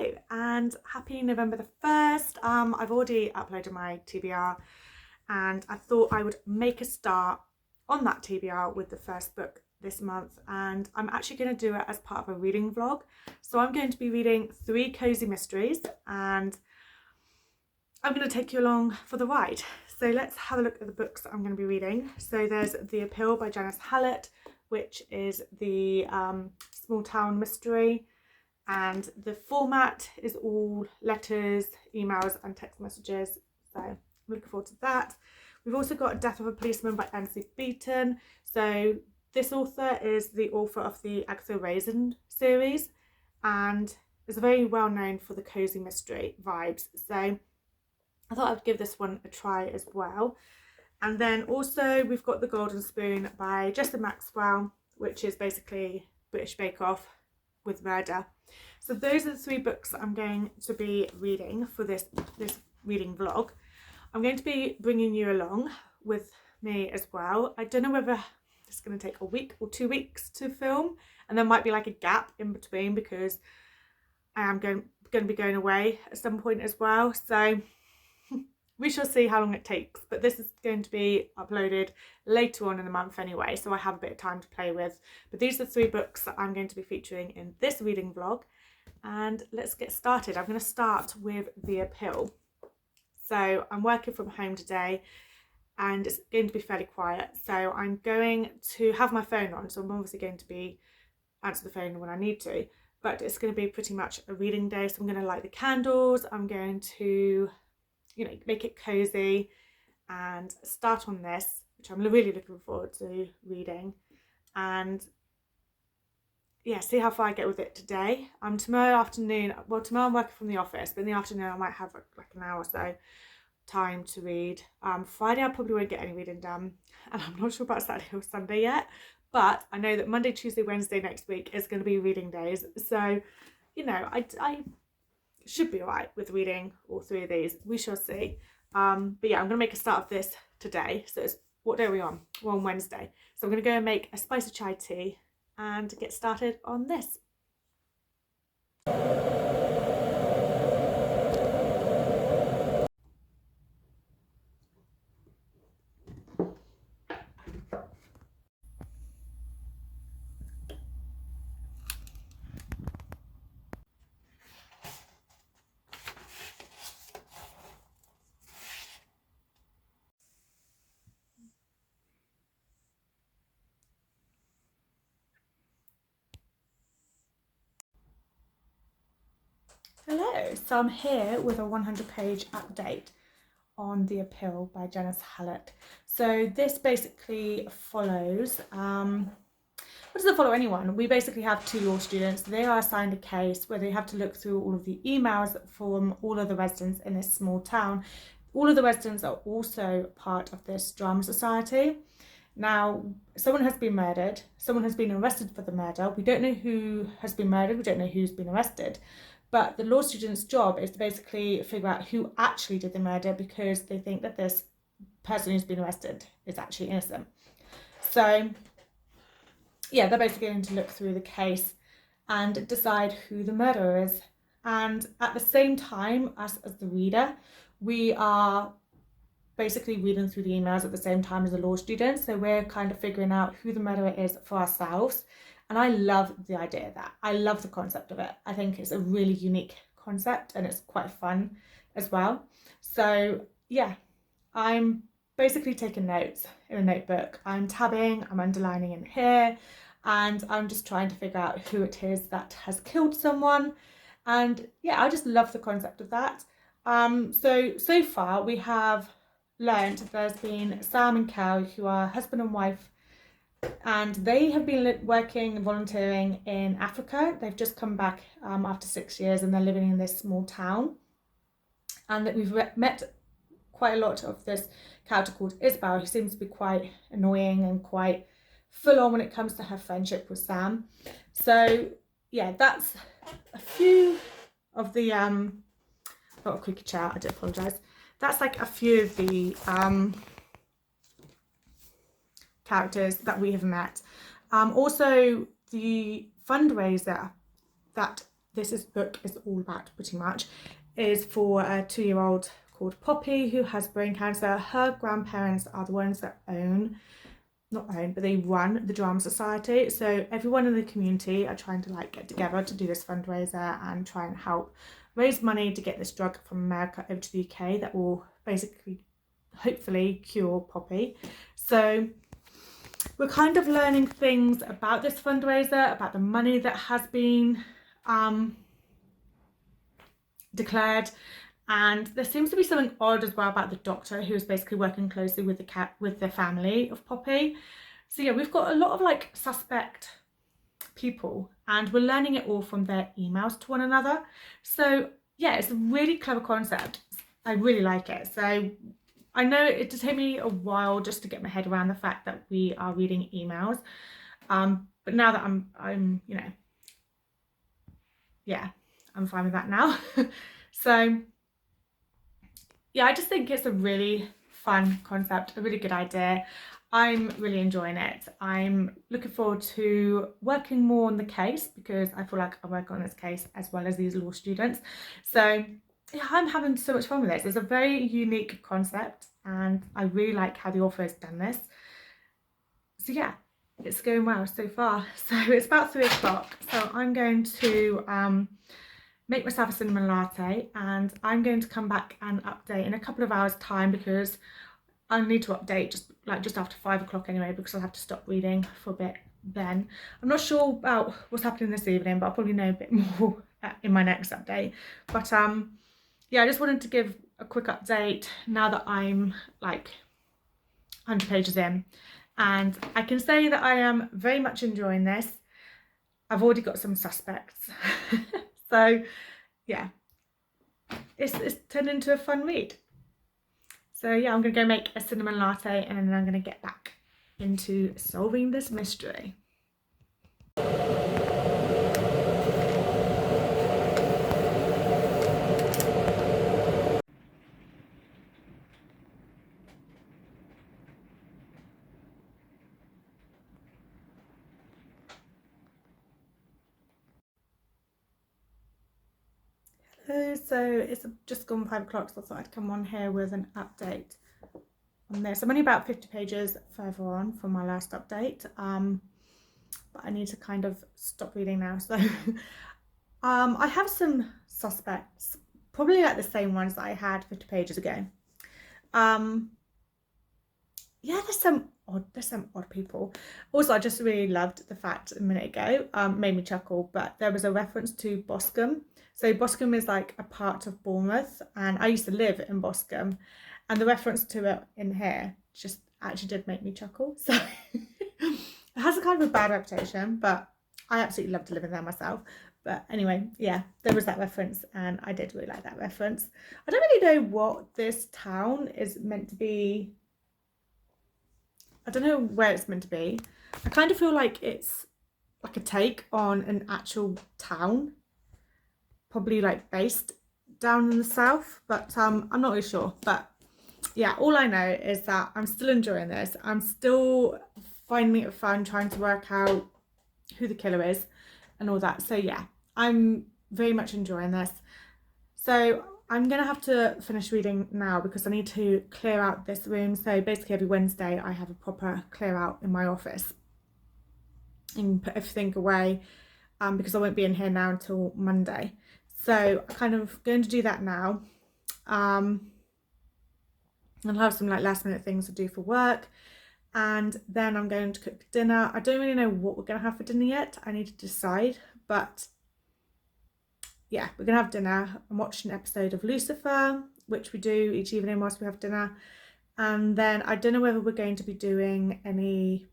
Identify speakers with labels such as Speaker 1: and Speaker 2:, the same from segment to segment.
Speaker 1: Hello and happy November the 1st. I've already uploaded my TBR and I thought I would make a start on that TBR with the first book this month, and I'm actually going to do it as part of a reading vlog. So I'm going to be reading 3 cozy mysteries and I'm going to take you along for the ride. So let's have a look at the books that I'm going to be reading. So there's The Appeal by Janice Hallett, which is the small town mystery. And the format is all letters, emails and text messages. So I'm looking forward to that. We've also got Death of a Policeman by Beaton. So this author is the author of the Agatha Raisin series and is very well known for the cozy mystery vibes. So I thought I'd give this one a try as well. And then also we've got The Golden Spoon by Jessa Maxwell, which is basically British Bake Off with murder. So those are the 3 books that I'm going to be reading for this reading vlog. I'm going to be bringing you along with me as well. I don't know whether it's going to take a week or 2 weeks to film, and there might be like a gap in between because I am going to be going away at some point as well. So we shall see how long it takes, but this is going to be uploaded later on in the month anyway, so I have a bit of time to play with. But these are the 3 books that I'm going to be featuring in this reading vlog, and let's get started. I'm going to start with The Appeal. So I'm working from home today and it's going to be fairly quiet, so I'm going to have my phone on, so I'm obviously going to be answer the phone when I need to, but it's going to be pretty much a reading day. So I'm going to light the candles, I'm going to make it cozy and start on this, which I'm really looking forward to reading, and yeah, see how far I get with it today. Tomorrow afternoon, well, tomorrow I'm working from the office, but in the afternoon I might have like an hour or so time to read. Friday I probably won't get any reading done, and I'm not sure about Saturday or Sunday yet, but I know that Monday, Tuesday, Wednesday next week is going to be reading days, so I should be alright with reading all 3 of these. We shall see. But yeah, I'm going to make a start of this today. So it's, what day are we on? We're on Wednesday. So I'm going to go and make a spicy chai tea and get started on this. Hello, so I'm here with a 100-page update on The Appeal by Janice Hallett. So this basically follows, what does it follow anyone? We basically have 2 law students. They are assigned a case where they have to look through all of the emails from all of the residents in this small town. All of the residents are also part of this drama society. Now, someone has been murdered, someone has been arrested for the murder. We don't know who has been murdered, we don't know who's been arrested. But the law student's job is to basically figure out who actually did the murder, because they think that this person who's been arrested is actually innocent. So yeah, they're basically going to look through the case and decide who the murderer is. And at the same time, as the reader, we are basically reading through the emails at the same time as the law students. So we're kind of figuring out who the murderer is for ourselves. And I love the idea of that. I love the concept of it. I think it's a really unique concept and it's quite fun as well. So yeah, I'm basically taking notes in a notebook. I'm tabbing, I'm underlining in here, and I'm just trying to figure out who it is that has killed someone. And yeah, I just love the concept of that. So far we have learned there's been Sam and Cal, who are husband and wife, and they have been working and volunteering in Africa. They've just come back after 6 years, and they're living in this small town. And that we've met quite a lot of this character called Isabel, who seems to be quite annoying and quite full on when it comes to her friendship with Sam. So yeah, that's a few of the not a creaky chair, I do apologise. That's like a few of the characters that we have met. Also the fundraiser that this book is all about pretty much is for a 2-year-old called Poppy who has brain cancer. Her grandparents are the ones that but they run the drama society, so everyone in the community are trying to like get together to do this fundraiser and try and help raise money to get this drug from America over to the UK that will basically hopefully cure Poppy. So we're kind of learning things about this fundraiser, about the money that has been declared. And there seems to be something odd as well about the doctor who is basically working closely with the family of Poppy. So yeah, we've got a lot of like suspect people and we're learning it all from their emails to one another. So yeah, it's a really clever concept. I really like it. So I know it did take me a while just to get my head around the fact that we are reading emails. But now that I'm you know, yeah, I'm fine with that now. So yeah, I just think it's a really fun concept, a really good idea. I'm really enjoying it. I'm looking forward to working more on the case because I feel like I work on this case as well as these law students. So yeah, I'm having so much fun with this. It's a very unique concept and I really like how the author has done this. So yeah, it's going well so far. So it's about 3 o'clock. So I'm going to make myself a cinnamon latte and I'm going to come back and update in a couple of hours time because I need to update just after 5 o'clock anyway because I'll have to stop reading for a bit then. I'm not sure about what's happening this evening, but I'll probably know a bit more in my next update. But yeah, I just wanted to give a quick update now that I'm like 100 pages in, and I can say that I am very much enjoying this. I've already got some suspects. So yeah, it's turned into a fun read. So yeah, I'm going to go make a cinnamon latte and then I'm going to get back into solving this mystery. So it's just gone 5 o'clock, so I thought I'd come on here with an update on this. I'm only about 50 pages further on from my last update, but I need to kind of stop reading now. So I have some suspects, probably like the same ones that I had 50 pages ago. Yeah, there's some odd people. Also, I just really loved the fact a minute ago, made me chuckle, but there was a reference to Boscombe. So Boscombe is like a part of Bournemouth and I used to live in Boscombe and the reference to it in here just actually did make me chuckle. So it has a kind of a bad reputation, but I absolutely love to live in there myself. But anyway, yeah, there was that reference and I did really like that reference. I don't really know what this town is meant to be. I don't know where it's meant to be. I kind of feel like it's like a take on an actual town, probably like based down in the south, but I'm not really sure. But yeah, all I know is that I'm still enjoying this. I'm still finding it fun trying to work out who the killer is and all that. So yeah, I'm very much enjoying this. So I'm gonna have to finish reading now because I need to clear out this room. So basically every Wednesday I have a proper clear out in my office and put everything away because I won't be in here now until Monday. So I'm kind of going to do that now. I'll have some like last minute things to do for work and then I'm going to cook dinner. I don't really know what we're going to have for dinner yet. I need to decide, but yeah, we're going to have dinner. I'm watching an episode of Lucifer, which we do each evening whilst we have dinner. And then I don't know whether we're going to be doing any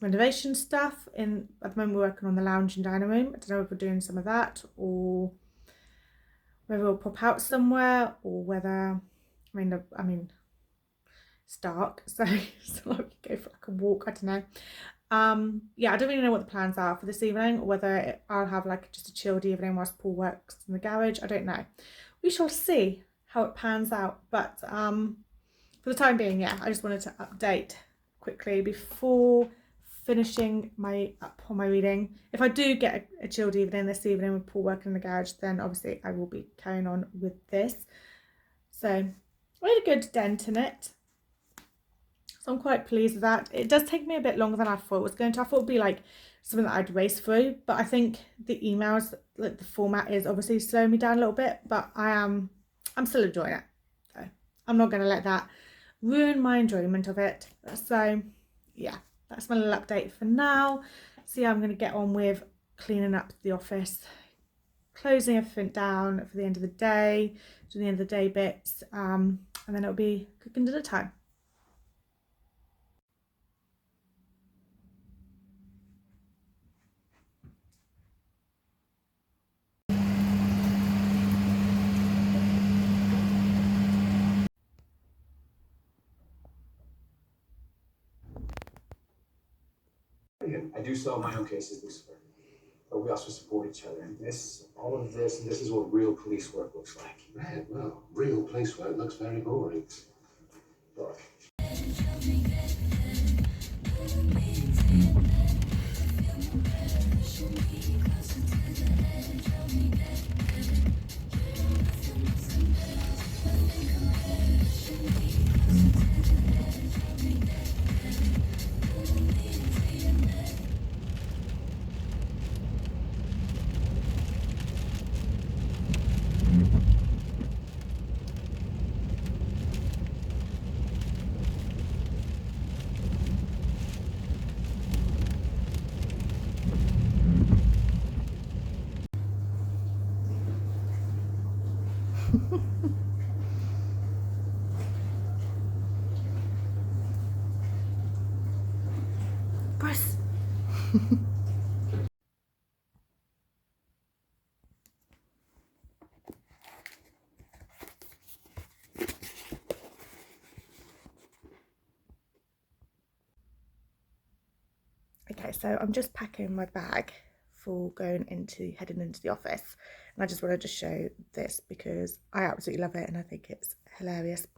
Speaker 1: renovation stuff. At the moment we're working on the lounge and dining room. I don't know if we're doing some of that or whether we'll pop out somewhere or whether, I mean, it's dark, so it's not like we could go for like a walk, I don't know. Yeah, I don't really know what the plans are for this evening or whether I'll have like just a chilled evening whilst Paul works in the garage. I don't know. We shall see how it pans out. But for the time being, yeah, I just wanted to update quickly before finishing up on my reading. If I do get a chilled evening this evening with Paul working in the garage, then obviously I will be carrying on with this. So I had a good dent in it, so I'm quite pleased with that. It does take me a bit longer than I thought it was going to. I thought it would be like something that I'd race through, but I think the emails, like the format is obviously slowing me down a little bit, but I'm still enjoying it. So I'm not going to let that ruin my enjoyment of it. So yeah, that's my little update for now. So yeah, I'm going to get on with cleaning up the office, closing everything down for the end of the day, doing the end of the day bits, and then it'll be cooking dinner time.
Speaker 2: I do sell my own cases, Lucifer, but we also support each other. And all of this is what real police work looks like.
Speaker 3: Right, well, real police work looks very boring.
Speaker 2: Look.
Speaker 1: Bruce. Okay, so I'm just packing my bag for heading into the office, and I just wanted to show this because I absolutely love it and I think it's hilarious.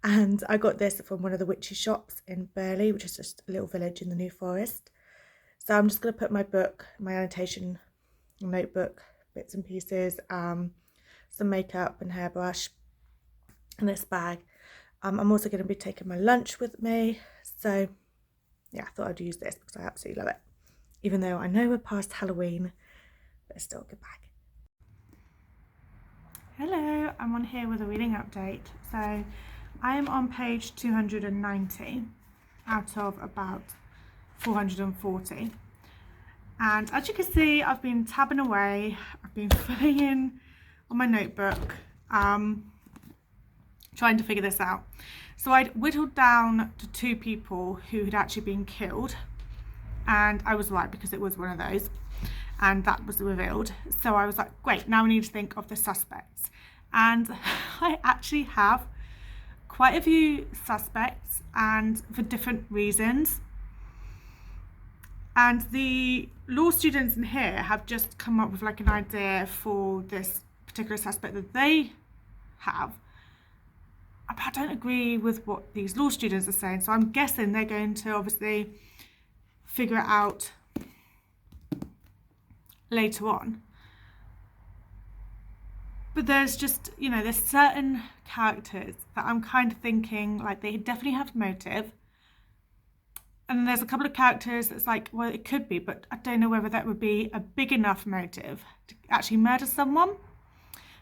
Speaker 1: And I got this from one of the witchy shops in Burley, which is just a little village in the New Forest. So I'm just going to put my book, my annotation notebook, bits and pieces, some makeup and hairbrush in this bag. I'm also going to be taking my lunch with me, so yeah, I thought I'd use this because I absolutely love it. Even though I know we're past Halloween, but it's still a good bag. Hello, I'm on here with a reading update. So I'm on page 290 out of about 440. And as you can see, I've been tabbing away. I've been filling in on my notebook, trying to figure this out. So I'd whittled down to 2 people who had actually been killed, and I was right because it was one of those, and that was revealed. So I was like, great, now we need to think of the suspects. And I actually have quite a few suspects, and for different reasons. And the law students in here have just come up with like an idea for this particular suspect that they have. But I don't agree with what these law students are saying, so I'm guessing they're going to obviously figure it out later on. But there's just, you know, there's certain characters that I'm kind of thinking like they definitely have motive. And then there's a couple of characters that's like, well, it could be, but I don't know whether that would be a big enough motive to actually murder someone.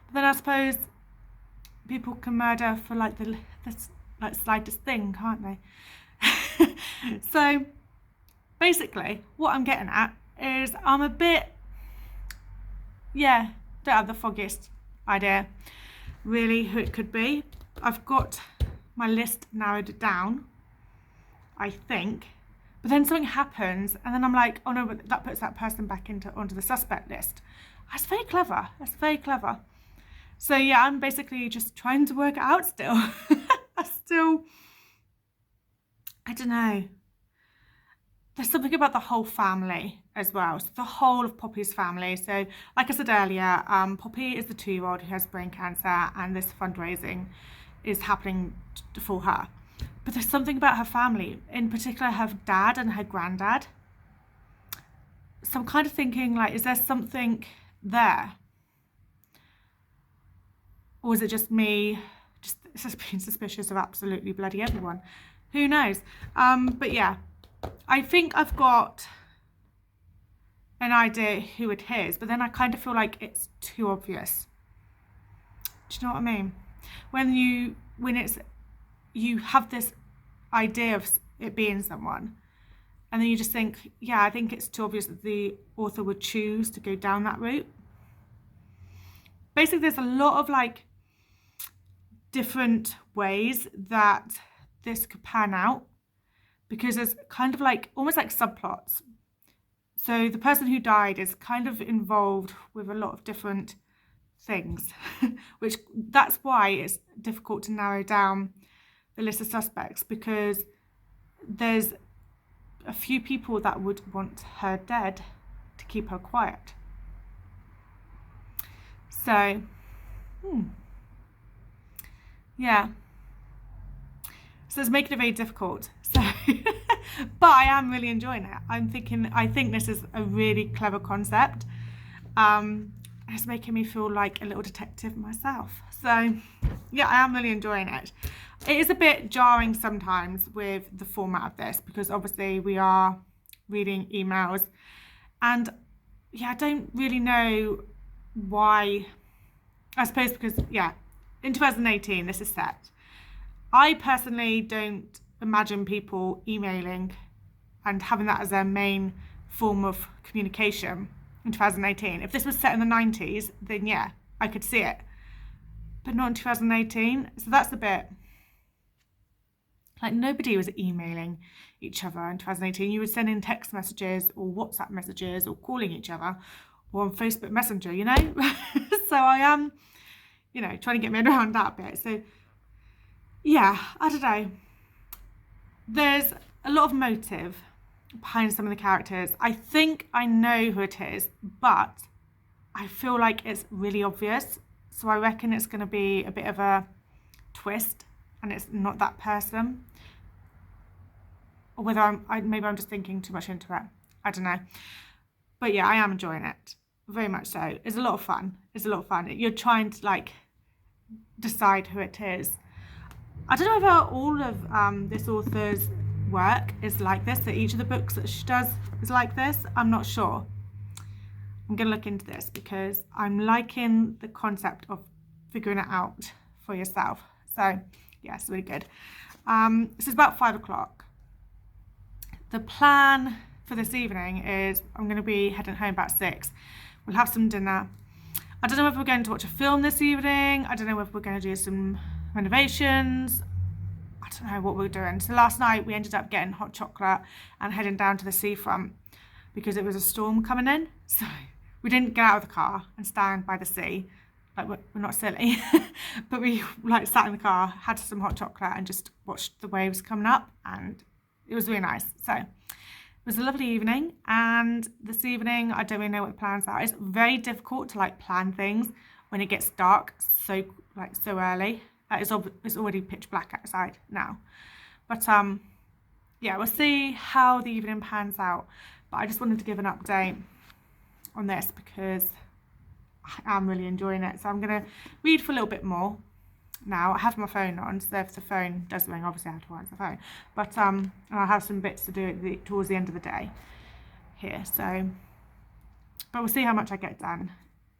Speaker 1: But then I suppose people can murder for like the like slightest thing, can't they? So basically what I'm getting at is I'm a bit, yeah, don't have the foggiest idea really who it could be. I've got my list narrowed down, I think, but then something happens and then I'm like, oh no, but that puts that person back onto the suspect list. That's very clever. That's very clever. So yeah, I'm basically just trying to work it out still. I don't know. There's something about the whole family as well. So the whole of Poppy's family. So like I said earlier, Poppy is the 2-year-old who has brain cancer, and this fundraising is happening for her. But there's something about her family, in particular her dad and her granddad. So I'm kind of thinking, like, is there something there? Or is it just me just being suspicious of absolutely bloody everyone? Who knows? But yeah, I think I've got an idea who it is, but then I kind of feel like it's too obvious. Do you know what I mean? When you have this idea of it being someone, and then you just think, yeah, I think it's too obvious that the author would choose to go down that route. Basically, there's a lot of like different ways that this could pan out, because there's kind of like almost like subplots. So the person who died is kind of involved with a lot of different things, which that's why it's difficult to narrow down the list of suspects, because there's a few people that would want her dead to keep her quiet. So, yeah. So it's making it very difficult. So, but I am really enjoying it. I think this is a really clever concept. It's making me feel like a little detective myself. So, yeah, I am really enjoying it. It is a bit jarring sometimes with the format of this, because obviously we are reading emails, and yeah, I don't really know why. I suppose because, yeah, in 2018 this is set. I personally don't imagine people emailing and having that as their main form of communication in 2018. If this was set in the 90s, then yeah, I could see it, but not in 2018. So that's a bit like, nobody was emailing each other in 2018. You were sending text messages or WhatsApp messages or calling each other or on Facebook Messenger, you know. So I am, trying to get me around that bit. So yeah, I don't know. There's a lot of motive behind some of the characters. I think I know who it is, but I feel like it's really obvious. So I reckon it's going to be a bit of a twist and it's not that person. Or whether maybe I'm just thinking too much into it. I don't know. But yeah, I am enjoying it. Very much so. It's a lot of fun. You're trying to like decide who it is. I don't know whether all of this author's work is like this, that each of the books that she does is like this. I'm not sure. I'm going to look into this because I'm liking the concept of figuring it out for yourself. So yeah, it's really good. So it's about 5 o'clock. The plan for this evening is I'm going to be heading home about 6. We'll have some dinner. I don't know if we're going to watch a film this evening. I don't know if we're going to do some renovations. I don't know what we're doing. So last night we ended up getting hot chocolate and heading down to the seafront because it was a storm coming in. So we didn't get out of the car and stand by the sea. Like, we're not silly. But we like sat in the car, had some hot chocolate and just watched the waves coming up, and it was really nice. So it was a lovely evening, and this evening I don't really know what the plans are. It's very difficult to like plan things when it gets dark so early. It's already pitch black outside now, but yeah, we'll see how the evening pans out. But I just wanted to give an update on this because I am really enjoying it. So I'm going to read for a little bit more now. I have my phone on, so if the phone does ring, obviously I have to answer the phone. But I'll have some bits to do towards the end of the day here. So, but we'll see how much I get done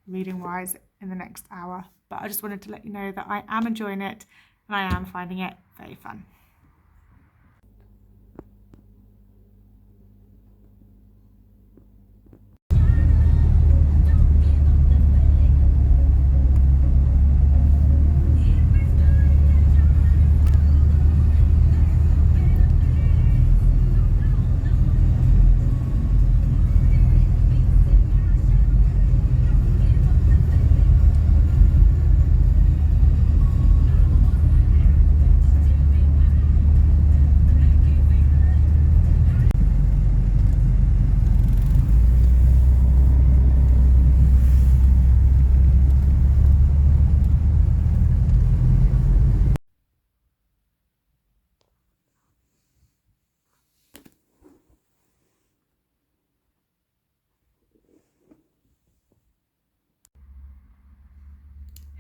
Speaker 1: reading wise in the next hour. But I just wanted to let you know that I am enjoying it and I am finding it very fun.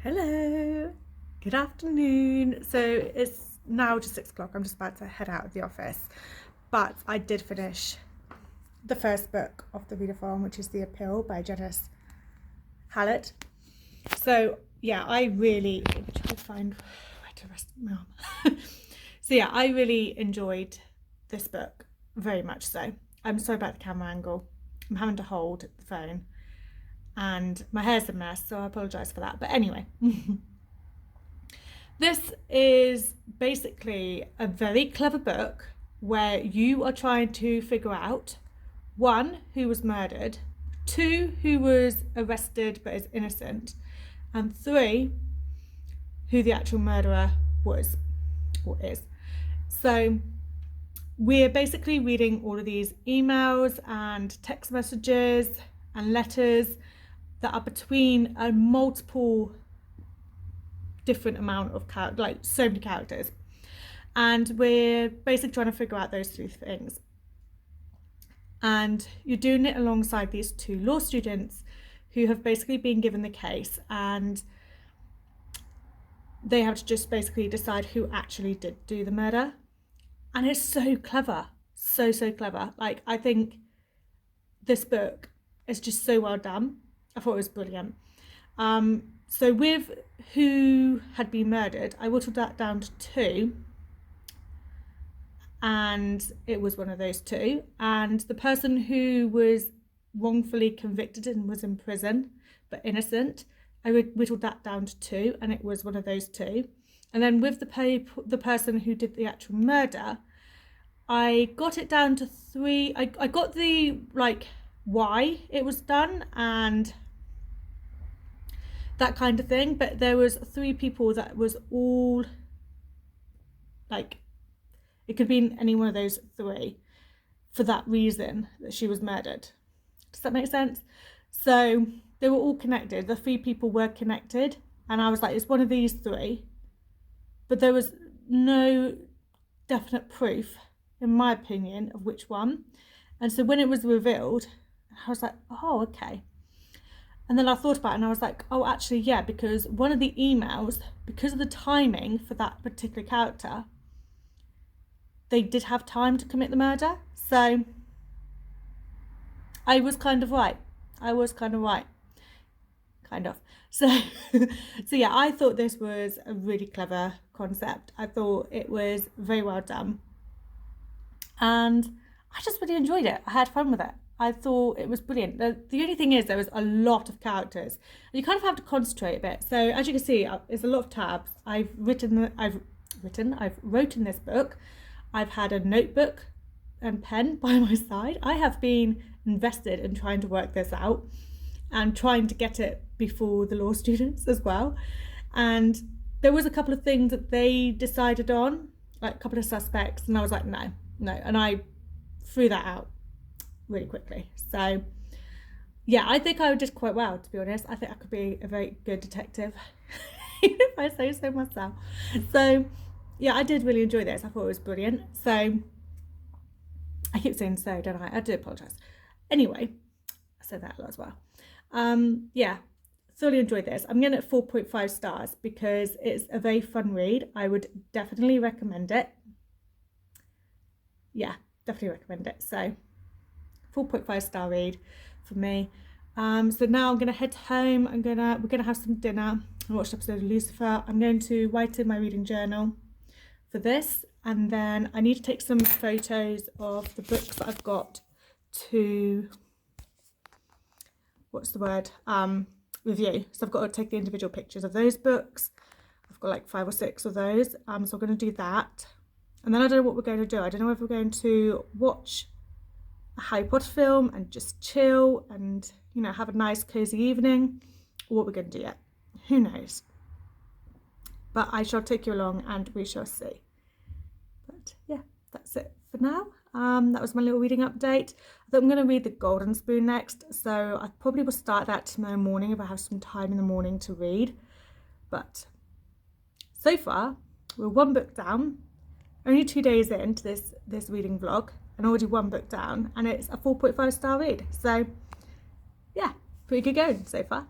Speaker 1: Hello, good afternoon. So it's now just 6 o'clock. I'm just about to head out of the office, but I did finish the first book of the readathon, which is The Appeal by Janice Hallett. So yeah, I really try to find where to rest my arm. So yeah, I really enjoyed this book very much so. I'm sorry about the camera angle. I'm having to hold the phone and my hair's a mess, so I apologise for that. But anyway, this is basically a very clever book where you are trying to figure out, 1, who was murdered, 2, who was arrested but is innocent, and 3, who the actual murderer was or is. So we're basically reading all of these emails and text messages and letters that are between a multiple different amount of characters, like so many characters, and we're basically trying to figure out those 3 things. And you're doing it alongside these 2 law students who have basically been given the case, and they have to just basically decide who actually did do the murder. And it's so clever, so clever. Like, I think this book is just so well done. I thought it was brilliant. So with who had been murdered, I whittled that down to 2, and it was one of those 2. And the person who was wrongfully convicted and was in prison but innocent, I whittled that down to 2, and it was one of those 2. And then with the person who did the actual murder, I got it down to 3. I got the why it was done and that kind of thing, but there was 3 people that was all it could be any one of those 3 for that reason that she was murdered. Does that make sense? So they were all connected. The 3 people were connected, and I was like, it's one of these 3, but there was no definite proof, in my opinion, of which one. And so when it was revealed, I was like, oh, okay. And then I thought about it and I was like, oh, actually, yeah, because one of the emails, because of the timing for that particular character, they did have time to commit the murder. So I was kind of right. Kind of. So yeah, I thought this was a really clever concept. I thought it was very well done. And I just really enjoyed it. I had fun with it. I thought it was brilliant. The only thing is there was a lot of characters. You kind of have to concentrate a bit. So as you can see, there's a lot of tabs. I've wrote in this book. I've had a notebook and pen by my side. I have been invested in trying to work this out and trying to get it before the law students as well. And there was a couple of things that they decided on, like a couple of suspects, and I was like, no. And I threw that out really quickly. So yeah, I think I did quite well, to be honest. I think I could be a very good detective if I say so myself. So yeah, I did really enjoy this. I thought it was brilliant. So I keep saying so, don't I? I do apologise. Anyway, I said that a lot as well. Yeah, thoroughly enjoyed this. I'm getting it 4.5 stars because it's a very fun read. I would definitely recommend it. Yeah, definitely recommend it. So 4.5 star read for me. So now I'm gonna head home. We're gonna have some dinner and watch an episode of Lucifer. I'm going to write in my reading journal for this, and then I need to take some photos of the books that I've got to review. So I've got to take the individual pictures of those books. I've got like 5 or 6 of those. So I'm going to do that, and then I don't know what we're going to do. I don't know if we're going to watch a Harry Potter film and just chill and, you know, have a nice cozy evening, or what we're going to do yet. Who knows? But I shall take you along and we shall see. But yeah, that's it for now. That was my little reading update. I think I'm going to read The Golden Spoon next, so I probably will start that tomorrow morning if I have some time in the morning to read. But so far, we're 1 book down, only 2 days into this reading vlog, and already 1 book down, and it's a 4.5 star read. So yeah, pretty good going so far.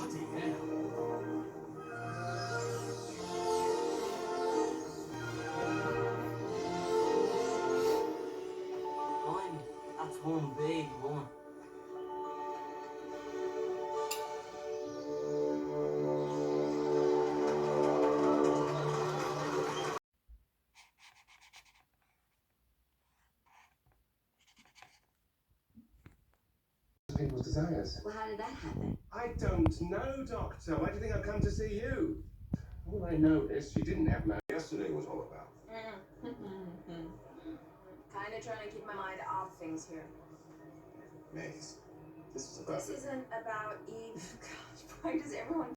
Speaker 2: Bloody hell.
Speaker 4: Blimey, that's one big one.
Speaker 3: People's desires.
Speaker 5: Well, how did that happen?
Speaker 3: I don't know, Doctor. Why do you think I've come to see you? All I know is she didn't have marriage. Yesterday was all about.
Speaker 5: Kind of trying to keep my mind off things here.
Speaker 3: Maze. This is about.
Speaker 5: This isn't about Eve. Gosh, why does everyone?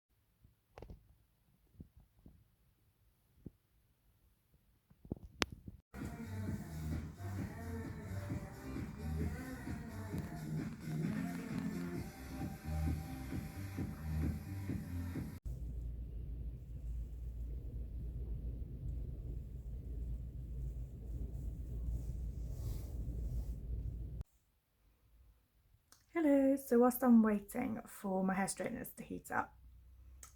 Speaker 1: Hello, so whilst I'm waiting for my hair straighteners to heat up,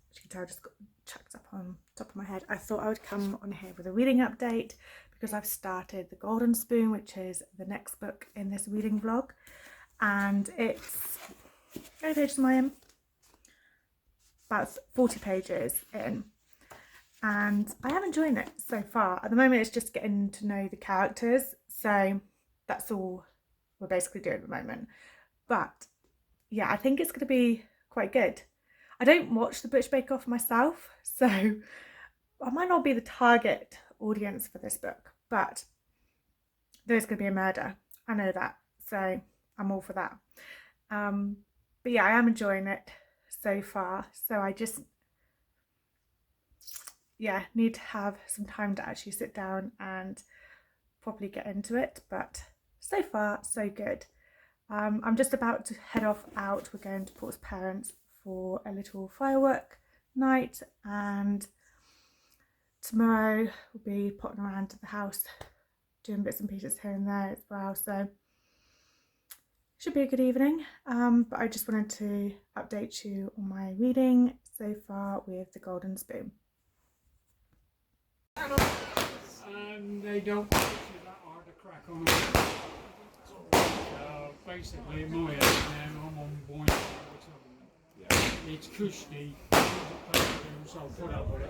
Speaker 1: which you can tell just got chucked up on top of my head, I thought I would come on here with a reading update because I've started The Golden Spoon, which is the next book in this reading vlog, and it's, how many pages am I in? About 40 pages in, and I am enjoying it so far. At the moment it's just getting to know the characters, so that's all we're basically doing at the moment. But yeah, I think it's going to be quite good. I don't watch the British Bake Off myself, so I might not be the target audience for this book, but there's going to be a murder. I know that, so I'm all for that. But yeah, I am enjoying it so far, so I just, yeah, need to have some time to actually sit down and properly get into it, but so far so good. I'm just about to head off out. We're going to Paul's parents for a little firework night, and tomorrow we'll be potting around to the house doing bits and pieces here and there as well, so should be a good evening. But I just wanted to update you on my reading so far with The Golden Spoon.
Speaker 6: They don't actually that hard to crack on. Basically, in my head now, I'm on point. It's cushy, so I'll put up with it.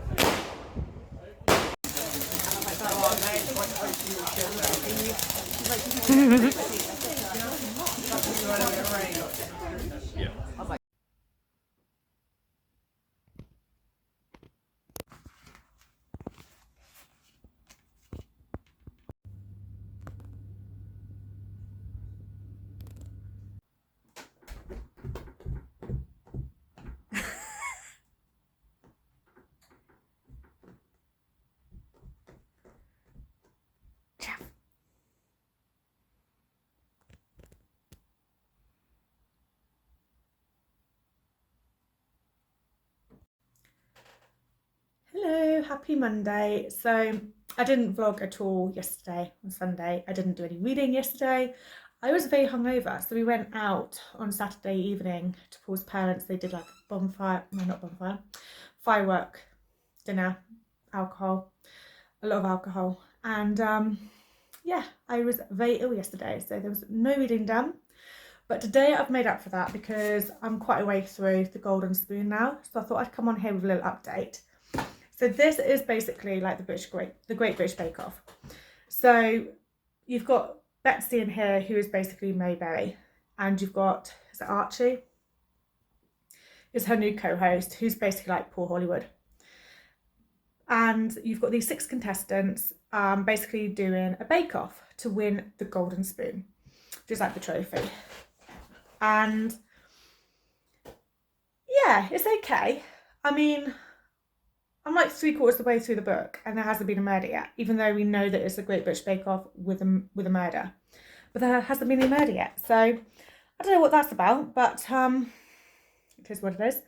Speaker 1: Hello, happy Monday. So I didn't vlog at all yesterday on Sunday. I didn't do any reading yesterday. I was very hungover, so we went out on Saturday evening to Paul's parents. They did like a bonfire, no, not bonfire, firework dinner, alcohol, a lot of alcohol, and yeah, I was very ill yesterday, so there was no reading done. But today I've made up for that because I'm quite a way through The Golden Spoon now, so I thought I'd come on here with a little update. So this is basically like the Great British Bake Off. So you've got Betsy in here, who is basically Mayberry, and you've got, is it Archie? Is her new co-host, who's basically like poor Hollywood. And you've got these 6 contestants basically doing a bake-off to win the Golden Spoon, which is like the trophy. And yeah, it's okay. I mean, I'm like 3/4 of the way through the book and there hasn't been a murder yet, even though we know that it's a Great British Bake Off with a murder. But there hasn't been a murder yet. So I don't know what that's about, but it is what it is.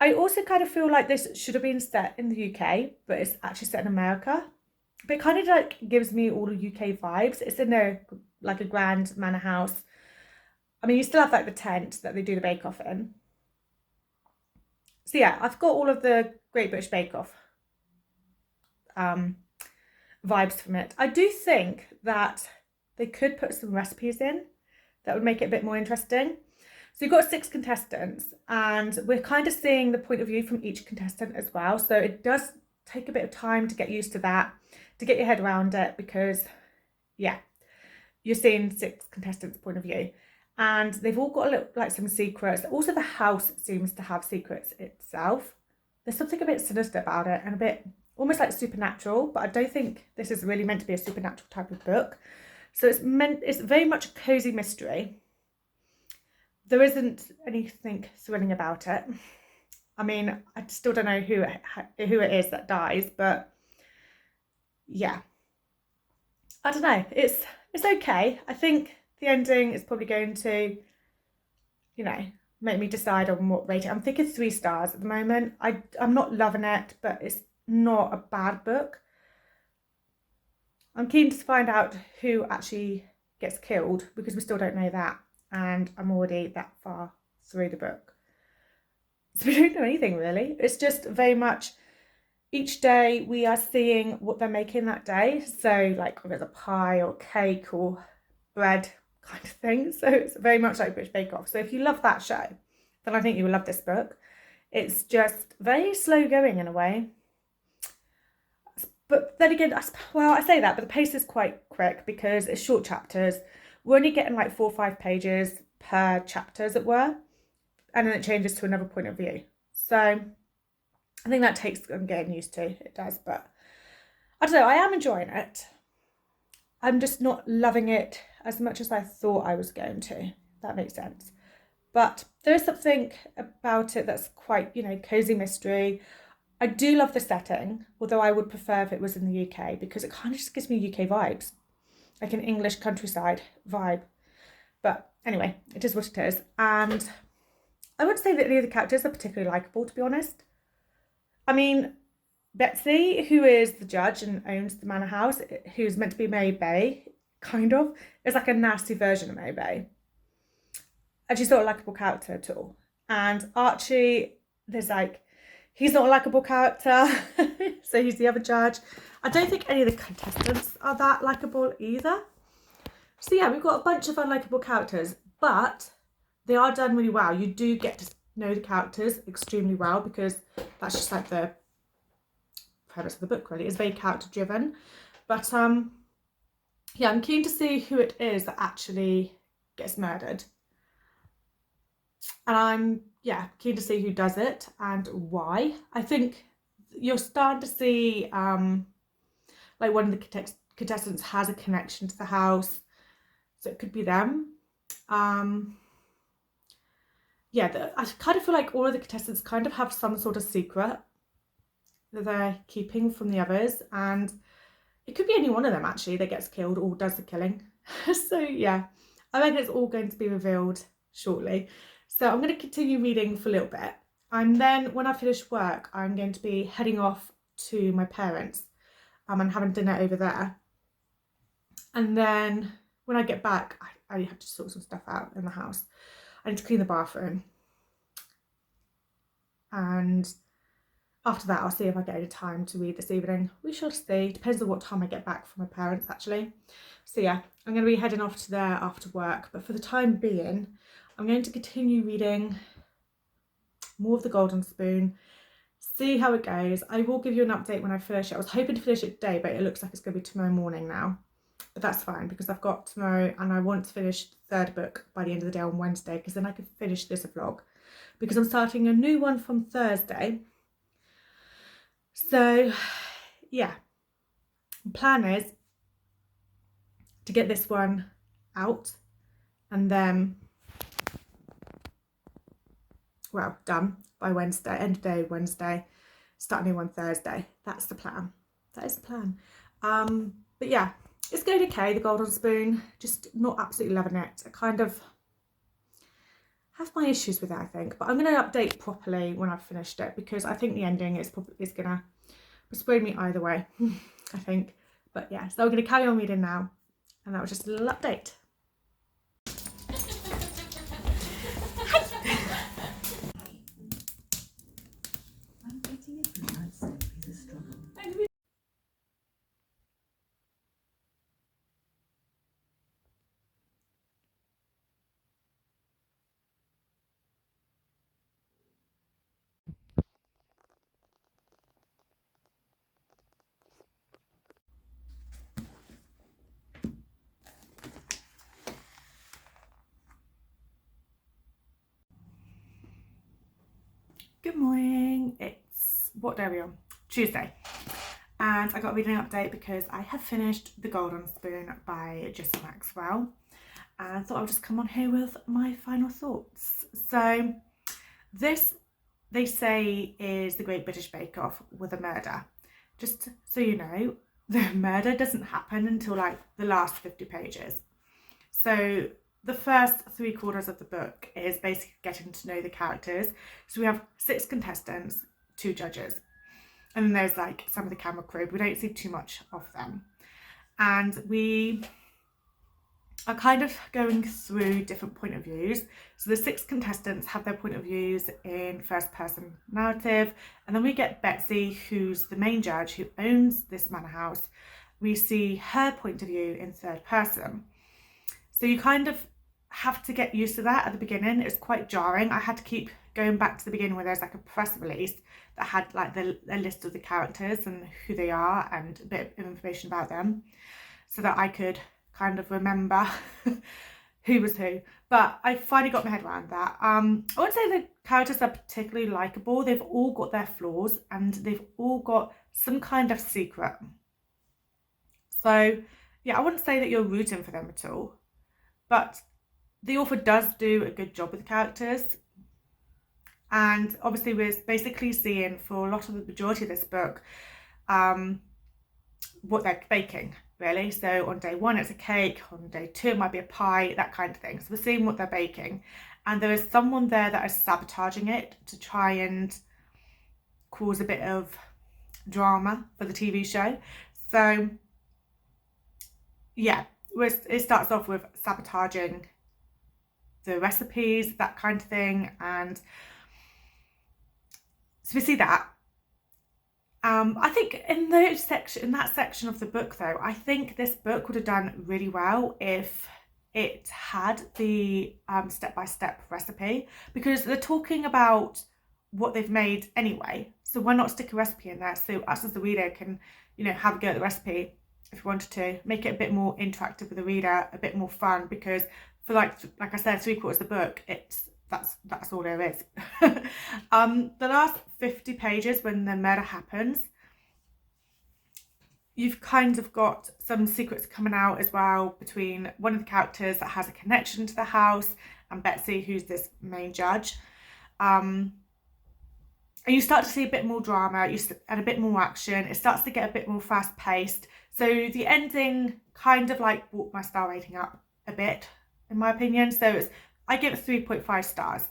Speaker 1: I also kind of feel like this should have been set in the UK, but it's actually set in America. But it kind of like gives me all the UK vibes. It's in a like a grand manor house. I mean, you still have like the tent that they do the bake off in. So yeah, I've got all of the Great British Bake Off vibes from it. I do think that they could put some recipes in that would make it a bit more interesting. So you've got 6 contestants and we're kind of seeing the point of view from each contestant as well. So it does take a bit of time to get used to that, to get your head around it, because yeah, you're seeing 6 contestants' point of view. And they've all got a little, like some secrets. Also the house seems to have secrets itself. There's something a bit sinister about it and a bit almost like supernatural, but I don't think this is really meant to be a supernatural type of book. So it's very much a cozy mystery. There isn't anything thrilling about it. I mean, I still don't know who it is that dies, but yeah. I don't know. It's okay. I think the ending is probably going to, you know, make me decide on what rating. I'm thinking 3 stars at the moment. I'm not loving it, but it's not a bad book. I'm keen to find out who actually gets killed because we still don't know that. And I'm already that far through the book. So we don't know anything really. It's just very much each day we are seeing what they're making that day. So like whether it's a pie or cake or bread kind of thing. So it's very much like British Bake Off. So if you love that show, then I think you will love this book. It's just very slow going in a way. But then again, well, I say that, but the pace is quite quick because it's short chapters. We're only getting like 4 or 5 pages per chapter, as it were. And then it changes to another point of view. So I think that takes getting used to. It does, but I don't know. I am enjoying it. I'm just not loving it as much as I thought I was going to. If that makes sense. But there is something about it that's quite, you know, cozy mystery. I do love the setting, although I would prefer if it was in the UK because it kind of just gives me UK vibes, like an English countryside vibe. But anyway, it is what it is. And I wouldn't say that any of the characters are particularly likeable, to be honest. I mean, Betsy, who is the judge and owns the manor house, who's meant to be Mary Berry, kind of, is like a nasty version of Mary Berry. And she's not a likeable character at all. And Archie, there's like, he's not a likeable character, so he's the other judge. I don't think any of the contestants are that likeable either. So yeah, we've got a bunch of unlikeable characters, but they are done really well. You do get to know the characters extremely well because that's just like the premise of the book, really. It's very character driven. But yeah, I'm keen to see who it is that actually gets murdered. And I'm, yeah, keen to see who does it and why. I think you're starting to see like one of the contestants has a connection to the house, so it could be them. Yeah, I kind of feel like all of the contestants kind of have some sort of secret that they're keeping from the others, and it could be any one of them actually that gets killed or does the killing. So yeah, I reckon it's all going to be revealed shortly. So I'm going to continue reading for a little bit, and then when I finish work I'm going to be heading off to my parents and having dinner over there. And then when I get back I have to sort some stuff out in the house. I need to clean the bathroom, and after that I'll see if I get any time to read this evening. We shall see. Depends on what time I get back from my parents actually. So yeah, I'm going to be heading off to there after work, but for the time being I'm going to continue reading more of The Golden Spoon, see how it goes. I will give you an update when I finish it. I was hoping to finish it today, but it looks like it's going to be tomorrow morning now. But that's fine because I've got tomorrow and I want to finish the 3rd book by the end of the day on Wednesday, because then I can finish this vlog, because I'm starting a new one from Thursday. So yeah, the plan is to get this one out and then, well, done by Wednesday, end of day Wednesday, start a new one Thursday. That's the plan. That is the plan. But yeah, it's going okay, The Golden Spoon, just not absolutely loving it. I kind of have my issues with it, I think, but I'm going to update properly when I've finished it, because I think the ending is going to persuade me either way, I think. But yeah, so I'm going to carry on reading now, and that was just a little update. Good morning. It's, what day are we on? Tuesday. And I got a reading update because I have finished The Golden Spoon by Jessa Maxwell. And I thought I would just come on here with my final thoughts. So this, they say, is the Great British Bake Off with a murder. Just so you know, the murder doesn't happen until like the last 50 pages. So the first 3/4 of the book is basically getting to know the characters. So we have 6 contestants, 2 judges. And then there's like some of the camera crew. We don't see too much of them. And we are kind of going through different point of views. So the 6 contestants have their point of views in first person narrative. And then we get Betsy, who's the main judge who owns this manor house. We see her point of view in third person. So you kind of have to get used to that at the beginning. It's quite jarring. I had to keep going back to the beginning where there's like a press release that had like a list of the characters and who they are and a bit of information about them so that I could kind of remember who was who. But I finally got my head around that. I wouldn't say the characters are particularly likeable. They've all got their flaws and they've all got some kind of secret. So yeah, I wouldn't say that you're rooting for them at all. But the author does do a good job with the characters. And obviously we're basically seeing for a lot of the majority of this book what they're baking, really. So on day 1 it's a cake, on day 2 it might be a pie, that kind of thing. So we're seeing what they're baking. And there is someone there that is sabotaging it to try and cause a bit of drama for the TV show. So yeah, it starts off with sabotaging the recipes, that kind of thing. And so we see that. I think in that section of the book though, I think this book would have done really well if it had the step-by-step recipe, because they're talking about what they've made anyway. So why not stick a recipe in there so us as the reader can, you know, have a go at the recipe if you wanted to, make it a bit more interactive with the reader, a bit more fun, because for like I said, 3/4 of the book, that's all there is. The last 50 pages when the murder happens, you've kind of got some secrets coming out as well between one of the characters that has a connection to the house and Betsy, who's this main judge. And you start to see a bit more drama and a bit more action. It starts to get a bit more fast paced. So the ending kind of like brought my star rating up a bit, in my opinion. So I give it 3.5 stars.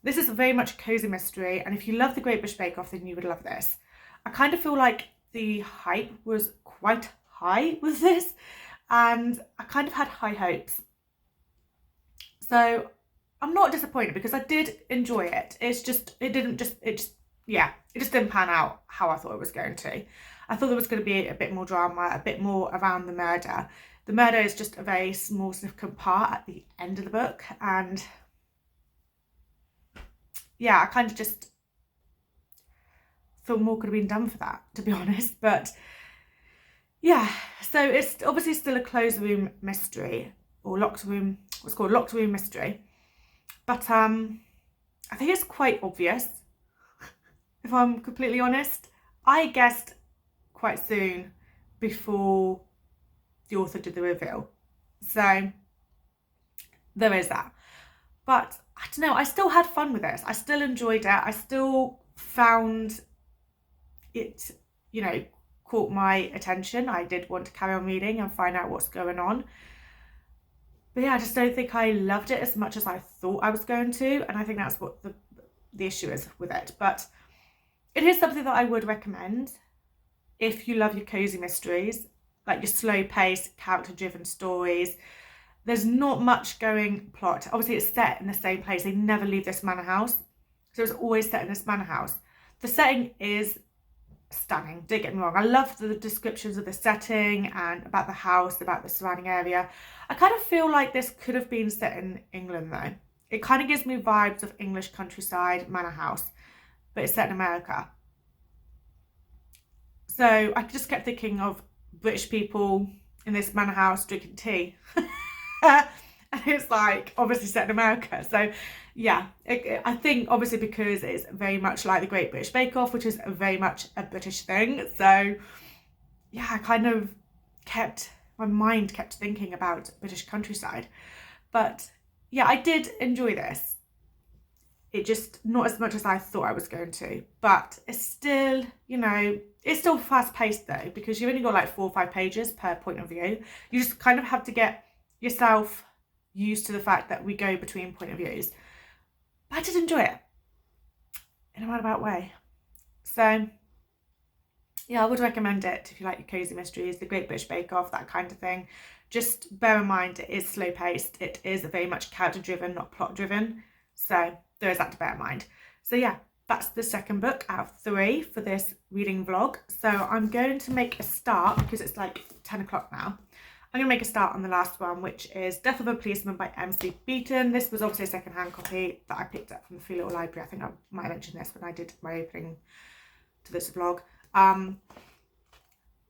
Speaker 1: This is very much a cozy mystery, and if you love the Great British Bake Off, then you would love this. I kind of feel like the hype was quite high with this, and I kind of had high hopes. So I'm not disappointed because I did enjoy it. It just didn't pan out how I thought it was going to. I thought there was going to be a bit more drama, a bit more around the murder. The murder is just a very small significant part at the end of the book, and yeah, I kind of just thought more could have been done for that, to be honest. But yeah, so it's obviously still a closed room mystery, or locked room mystery. But I think it's quite obvious, if I'm completely honest. I guessed quite soon before the author did the reveal. So there is that. But I don't know, I still had fun with this. I still enjoyed it. I still found it, you know, caught my attention. I did want to carry on reading and find out what's going on. But yeah, I just don't think I loved it as much as I thought I was going to. And I think that's what the issue is with it. But it is something that I would recommend if you love your cozy mysteries, like your slow-paced, character-driven stories. There's not much going plot. Obviously, it's set in the same place. They never leave this manor house. So it's always set in this manor house. The setting is stunning, don't get me wrong. I love the descriptions of the setting and about the house, about the surrounding area. I kind of feel like this could have been set in England though. It kind of gives me vibes of English countryside manor house, but it's set in America. So I just kept thinking of British people in this manor house drinking tea. and it's like obviously set in America. So yeah, I think obviously because it's very much like the Great British Bake Off, which is very much a British thing. So yeah, I kind of my mind kept thinking about British countryside. But yeah, I did enjoy this. It just not as much as I thought I was going to, but it's still, you know, it's still fast paced though, because you've only got like 4 or 5 pages per point of view. You just kind of have to get yourself used to the fact that we go between point of views. But I did enjoy it in a roundabout way. So yeah, I would recommend it if you like your cozy mysteries, the Great British Bake Off, that kind of thing. Just bear in mind it is slow paced. It is very much character driven, not plot driven. So there is that to bear in mind. So yeah, that's the second book out of 3 for this reading vlog. So I'm going to make a start because it's like 10 o'clock now. I'm going to make a start on the last one, which is Death of a Policeman by MC Beaton. This was obviously a second-hand copy that I picked up from the Free Little Library. I think I might have mentioned this when I did my opening to this vlog.